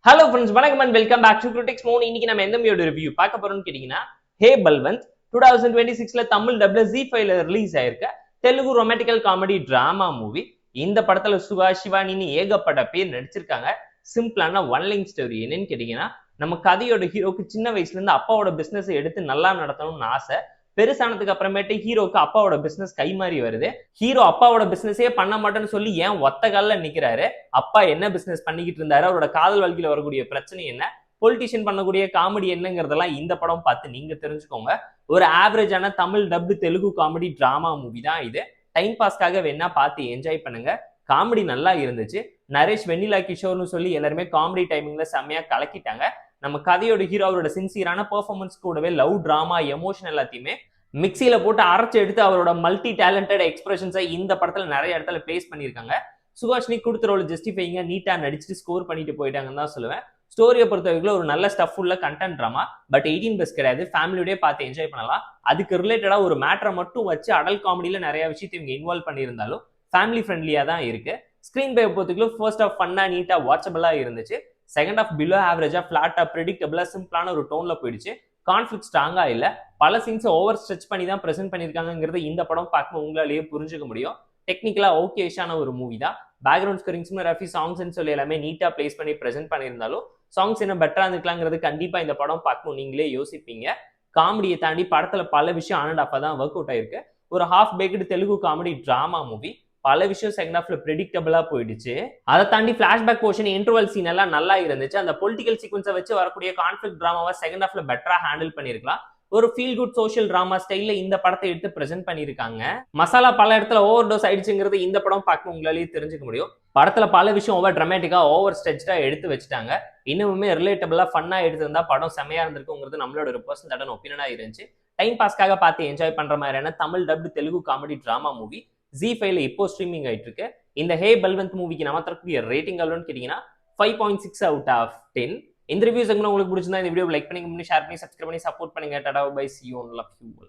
Hello friends, வணக்கம் and welcome back to critics மோன். இன்னைக்கு நம்ம எந்த மூவியோட ரிவ்யூ பார்க்க போறோம்னு கேட்டீங்கன்னா, ஹே பல்வந்த் 2026ல தமிழ் டப்ல ஜி5ல ரிலீஸ் ஆயிருக்க Telugu romantical comedy drama movie. இந்த படத்துல சுகா, சிவானின்னு ஏகப்பட்ட பேர் நடிச்சிருக்காங்க. சிம்பிளான ஒன் லைன் ஸ்டோரி. என்னன்னு கேட்டீங்கன்னா, நம்ம கதையோட ஹீரோக்கு சின்ன வயசுல இருந்து அப்பாவோட பிசினஸ் எடுத்து நல்லா நடத்தணும்னு ஆசை. பெருசானதுக்கு அப்புறமேட்டு ஹீரோக்கு அப்பாவோட பிசினஸ் கை மாறி வருது. ஹீரோ அப்பாவோட பிசினஸே பண்ண மாட்டேன்னு சொல்லி ஏன் ஒத்த கால்ல நிக்கிறாரு? அப்பா என்ன பிசினஸ் பண்ணிக்கிட்டு இருந்தாரு? அவரோட காதல் வாழ்க்கையில வரக்கூடிய பிரச்சனை என்ன? பொலிட்டிஷியன் பண்ணக்கூடிய காமெடி என்னங்கிறதெல்லாம் இந்த படம் பார்த்து நீங்க தெரிஞ்சுக்கோங்க. ஒரு ஆவரேஜான Tamil dubbed Telugu comedy drama movie தான் இது. டைம் பாஸ்க்காக வேணா பார்த்து என்ஜாய் பண்ணுங்க. காமெடி நல்லா இருந்துச்சு. நரேஷ், வெண்ணிலா கிஷோர்னு சொல்லி எல்லாருமே காமெடி டைமிங்ல செம்மையா கலக்கிட்டாங்க. நம்ம கதையோட ஹீரோ அவரோட சின்சியரான பெர்ஃபார்மன்ஸ் கூடவே லவ், டிராமா, எமோஷன் எல்லாத்தையுமே மிக்சியில போட்டு அரைச்சு எடுத்து அவரோட மல்டி டேலண்டட் எக்ஸ்பிரஷன்ஸை இந்த படத்துல நிறைய இடத்துல பிளேஸ் பண்ணியிருக்காங்க. சுஹாஷினி கொடுத்த ரோல் ஜஸ்டிஃபைங்க நீட்டா நடிச்சுட்டு ஸ்கோர் பண்ணிட்டு போயிட்டாங்கன்னு தான் சொல்லுவேன். ஸ்டோரியை பொறுத்த வரைக்கும் ஒரு நல்ல ஸ்டஃப் உள்ள கண்டென்ட் ட்ராமா. பட் 18+ கிடையாது, ஃபேமிலியோடய பார்த்து என்ஜாய் பண்ணலாம். அதுக்கு ரிலேட்டடா ஒரு மேட்டரை மட்டும் வச்சு அடல் காமெடியில நிறைய விஷயத்தை இவங்க இன்வால்வ் பண்ணியிருந்தாலும் ஃபேமிலி ஃப்ரெண்ட்லியா தான் இருக்கு. ஸ்கிரீன் பே பொறுத்தவரைக்கும் ஃபர்ஸ்ட் ஆஃப் ஃபன்னா, நீட்டா, வாட்சபிளா இருந்துச்சு. செகண்ட் ஆஃப் பிலோ ஆவரேஜா, பிளாட்டா, ப்ரெடிக்டபிளா, சிம்பிளான ஒரு டோன்ல போயிடுச்சு. கான்ஃபிளிக் ஸ்ட்ராங்கா இல்ல. பல சீன்ஸ் ஓவர் ஸ்ட்ரெச் பண்ணி தான் பிரசென்ட் பண்ணிருக்காங்கிறது இந்த படம் பார்க்கும் உங்களாலேயே புரிஞ்சுக்க முடியும். டெக்னிக்கலா ஓகேஷான ஒரு மூவி தான். பேக்ரவுண்ட் ஸ்கோரிங்ஸ், ரஃபி சாங்ஸ் சொல்லி எல்லாமே நீட்டா பிளேஸ் பண்ணி பிரசென்ட் பண்ணியிருந்தாலும் சாங்ஸ் என்ன பெட்டரா இருந்துக்கலாங்கிறது கண்டிப்பா இந்த படம் பார்க்கும் நீங்களே யோசிப்பீங்க. காமெடியை தாண்டி படத்துல பல விஷயம் ஆன் அண்ட் ஆஃபா தான் ஒர்க் அவுட் ஆயிருக்கு. ஒரு half baked Telugu comedy drama movie. பல விஷயம் செகண்ட் ஹாஃப்ல ப்ரெடிக்டபிளா போயிடுச்சு. அதை தாண்டி பிளாஷ்பேக் போர்ஷன், இன்டர்வல் சீன் எல்லாம் நல்லா இருந்துச்சு. அந்த பொலிட்டிக்கல் சீக்வன்ஸை வச்சு வரக்கூடிய கான்ஃபிளிக் டிராமாவை செகண்ட் ஹாஃப்ல பெட்டரா ஹேண்டில் பண்ணிருக்கலாம். ஒரு ஃபீல் குட் சோஷியல் டிராமா ஸ்டைல்ல இந்த படத்தை எடுத்து பிரசென்ட் பண்ணிருக்காங்க. மசாலா பல இடத்துல ஓவர் டோஸ் ஆயிடுச்சுங்கிறது இந்த படம் பார்க்க உங்களாலேயே தெரிஞ்சுக்க முடியும். படத்துல பல விஷயம் ஓவர் டிராமேட்டிக்கா, ஓவர் ஸ்ட்ரெச்சா எடுத்து வச்சுட்டாங்க. இன்னுமே ரிலேட்டபிளா, ஃபன்னா எடுத்திருந்தா படம் செமையா இருந்திருக்குங்கிறது நம்மளோட ஒரு பர்சனல் ஒப்பீனியனா இருந்துச்சு. டைம் பாஸ்க்காக பார்த்து என்ஜாய் பண்ற மாதிரியான Tamil dubbed Telugu comedy drama movie ஜி5ல இப்போ ஸ்ட்ரீமிங் ஆயிட்டு இருக்கு. இந்த ஹே பல்வந்த் மூவிக்கு நம்ம தரக்கூடிய ரேட்டிங் எவ்வளோன்னு கேட்டீங்கன்னா 5.6 அவுட் ஆஃப் 10. இந்த ரிவ்யூஸ் உங்களுக்கு பிடிச்சிருந்தா இந்த வீடியோ லைக் பண்ணி, ஷேர் பண்ணி, சப்ஸ்கிரைப் பண்ணி சப்போர்ட் பண்ணுங்க. Tata bye, see you, love you all.